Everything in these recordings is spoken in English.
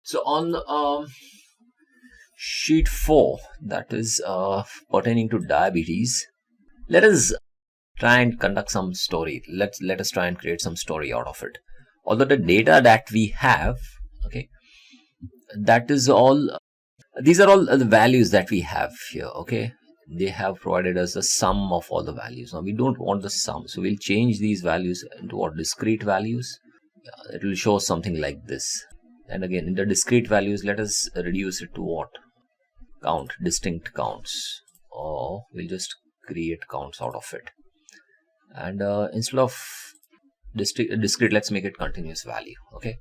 So on sheet 4, that is pertaining to diabetes, let us try and conduct some story. Let us try and create some story out of it. Although the data that we have, okay, that is all, these are all the values that we have here, okay. They have provided us the sum of all the values. Now we don't want the sum, so we'll change these values into what, discrete values. It will show something like this. And again, in the discrete values, let us reduce it to what? Count, distinct counts, or we'll just create counts out of it. And instead of discrete, let's make it continuous value, okay.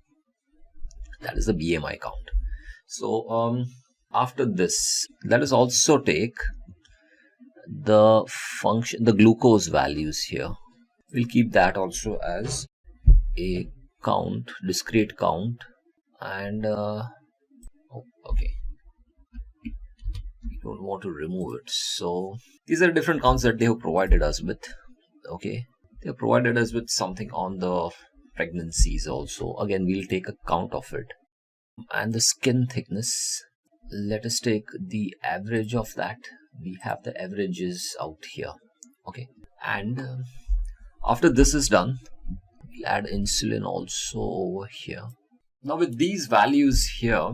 That is the BMI count. So after this, let us also take the function, the glucose values here. We'll keep that also as a count, discrete count. And okay, we don't want to remove it. So these are different counts that they have provided us with, okay. They have provided us with something on the pregnancies also. Again, we'll take a count of it. And the skin thickness, let us take the average of that. We have the averages out here, okay. And after this is done, we'll add insulin also over here. Now with these values here,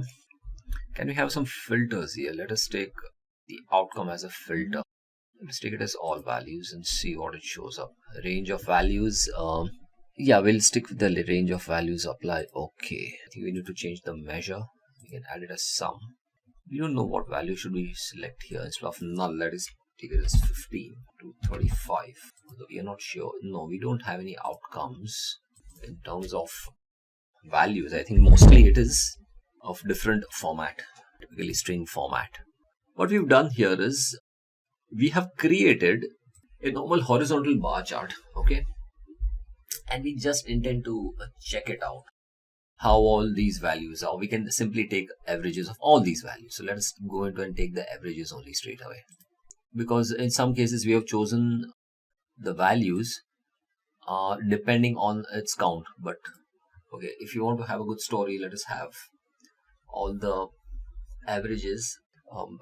can we have some filters here? Let us take the outcome as a filter. Let's take it as all values and see what it shows up. Range of values, yeah, we'll stick with the range of values, apply, okay. I think we need to change the measure. We can add it as sum. We don't know what value should we select here. Instead of null, let us take it as 15 to 35. We are not sure. No, we don't have any outcomes in terms of values. I think mostly it is of different format, typically string format. What we've done here is we have created a normal horizontal bar chart, okay, and we just intend to check it out, how all these values are. We can simply take averages of all these values. So let us go into and take the averages only straight away, because in some cases we have chosen the values depending on its count. But okay, if you want to have a good story, let us have all the averages,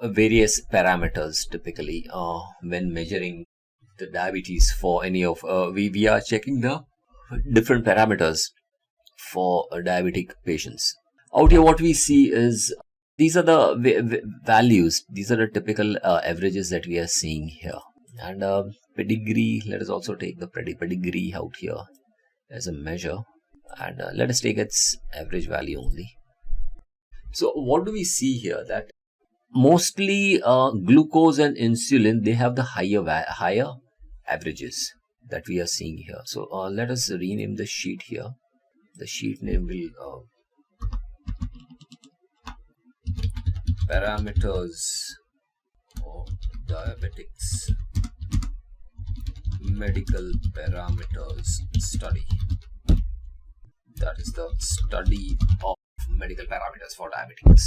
various parameters. Typically when measuring the diabetes for any of we are checking the different parameters for diabetic patients. Out here what we see is these are the values. These are the typical averages that we are seeing here. And pedigree, let us also take the pedigree out here as a measure, and let us take its average value only. So what do we see here? That mostly glucose and insulin, they have the higher averages that we are seeing here. So let us rename the sheet here. The sheet name will parameters of diabetics, medical parameters study. That is the study of medical parameters for diabetics.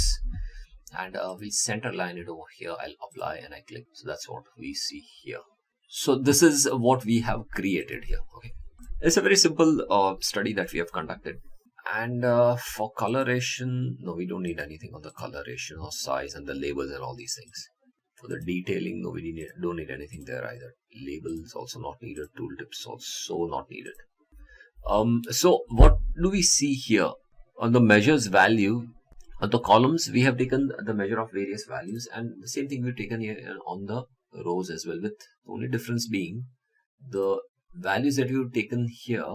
And we'll center line it over here. I'll apply and I click. So that's what we see here. So this is what we have created here. Okay, it's a very simple study that we have conducted. And for coloration, no, we don't need anything on the coloration or size and the labels and all these things. For the detailing, no, we don't need anything there either. Labels also not needed. Tooltips also not needed. So what do we see here? On the measures value, on the columns, we have taken the measure of various values, and the same thing we've taken here on the rows as well, with the only difference being the values that we've taken here.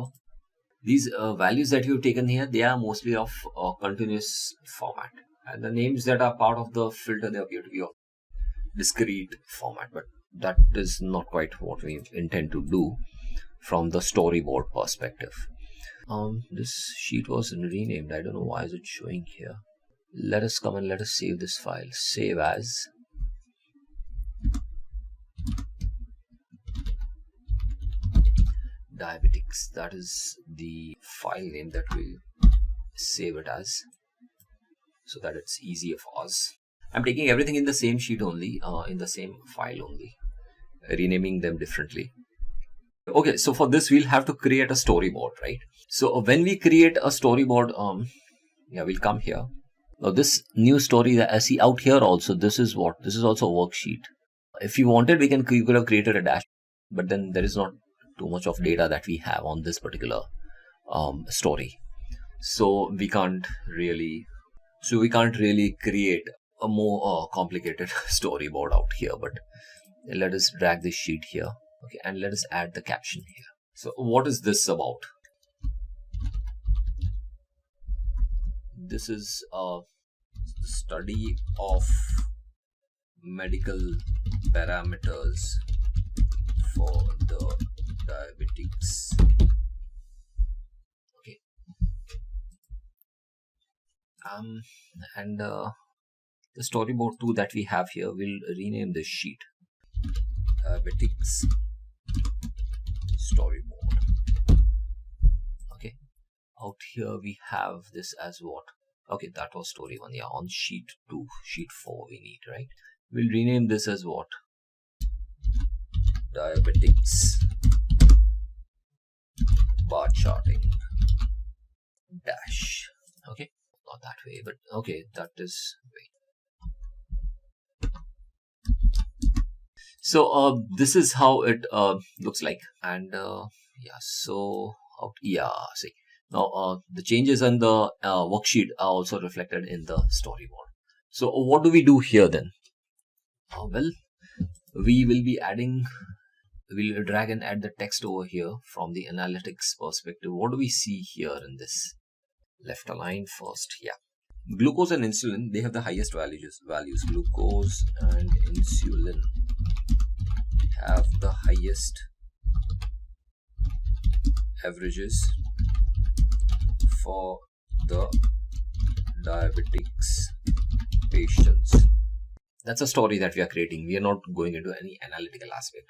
These values that we've taken here, they are mostly of continuous format, and the names that are part of the filter, they appear to be of discrete format, but that is not quite what we intend to do from the storyboard perspective. This sheet was renamed. I don't know why is it showing here. Let us come and let us save this file. Save as. Diabetics. That is the file name that we'll save it as, so that it's easier for us. I'm taking everything in the same sheet only, in the same file only, renaming them differently. Okay, so for this we'll have to create a storyboard, right? So when we create a storyboard, yeah, we'll come here Now this new story that I see out here also, this is also a worksheet. If you wanted, you could have created a dashboard, but then there is not too much of data that we have on this particular story. So we can't really create a more complicated storyboard out here. But let us drag this sheet here, okay, and let us add the caption here. So what is this about? This is a study of medical parameters for the diabetics. Okay. And the storyboard 2 that we have here, we'll rename this sheet diabetics storyboard. Okay. Out here we have this as what? Okay, that was story 1. Yeah, on sheet 2, sheet 4 we need, right? We'll rename this as what? Diabetics bar charting dash. Okay, not that way, but okay, that is way. So this is how it looks like, and yeah. So see. Now the changes in the worksheet are also reflected in the storyboard. So what do we do here then? Well, we will be adding. We'll drag and add the text over here from the analytics perspective. What do we see here in this? Left align first. Yeah. Glucose and insulin, they have the highest values. Glucose and insulin have the highest averages for the diabetics patients. That's a story that we are creating. We are not going into any analytical aspect.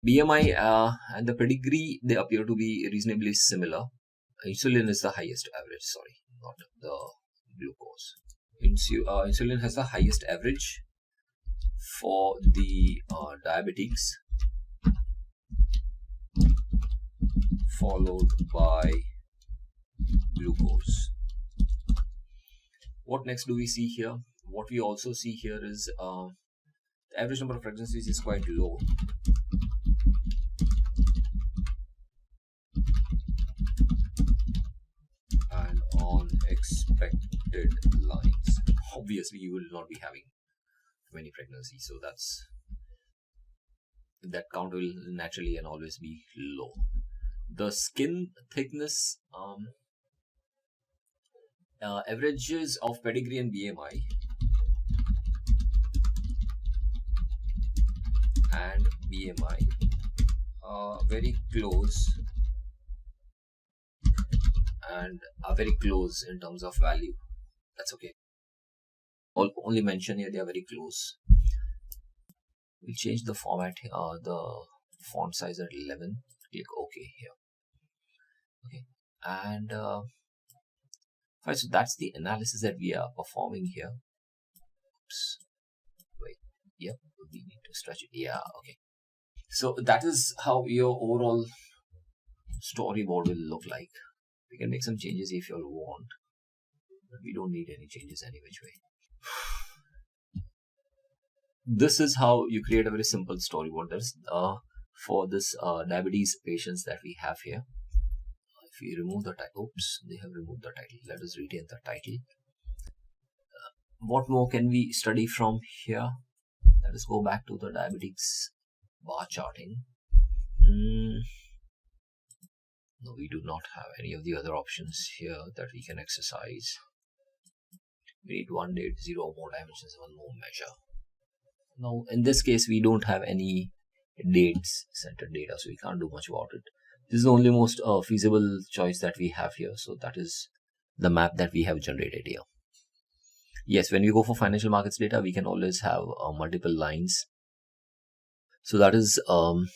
BMI and the pedigree, they appear to be reasonably similar. Insulin is the highest average, sorry, not the glucose. Insulin has the highest average for the diabetics, followed by glucose. What next do we see here? What we also see here is the average number of pregnancies is quite low. And on expected lines, obviously you will not be having many pregnancies, so that count will naturally and always be low. The skin thickness averages of pedigree and BMI are very close and are very close in terms of value. That's okay. Only mention here they are very close. We'll change the format, the font size at 11. Click OK here. Okay, and fine, so that's the analysis that we are performing here. Oops. Wait, yep, we need to stretch it. Yeah, okay. So that is how your overall storyboard will look like. We can make some changes if you all want, but we don't need any changes any which way. This is how you create a very simple storyboard. That's for this diabetes patients that we have here. If we remove the title, oops, they have removed the title. Let us retain the title. What more can we study from here? Let us go back to the diabetics bar charting. No, we do not have any of the other options here that we can exercise. We need 1 date, 0 more dimensions, 1 more measure. Now, in this case, we don't have any dates centered data, so we can't do much about it. This is the only most feasible choice that we have here. So that is the map that we have generated here. Yes, when we go for financial markets data, we can always have multiple lines. So that is the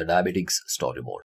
diabetics storyboard.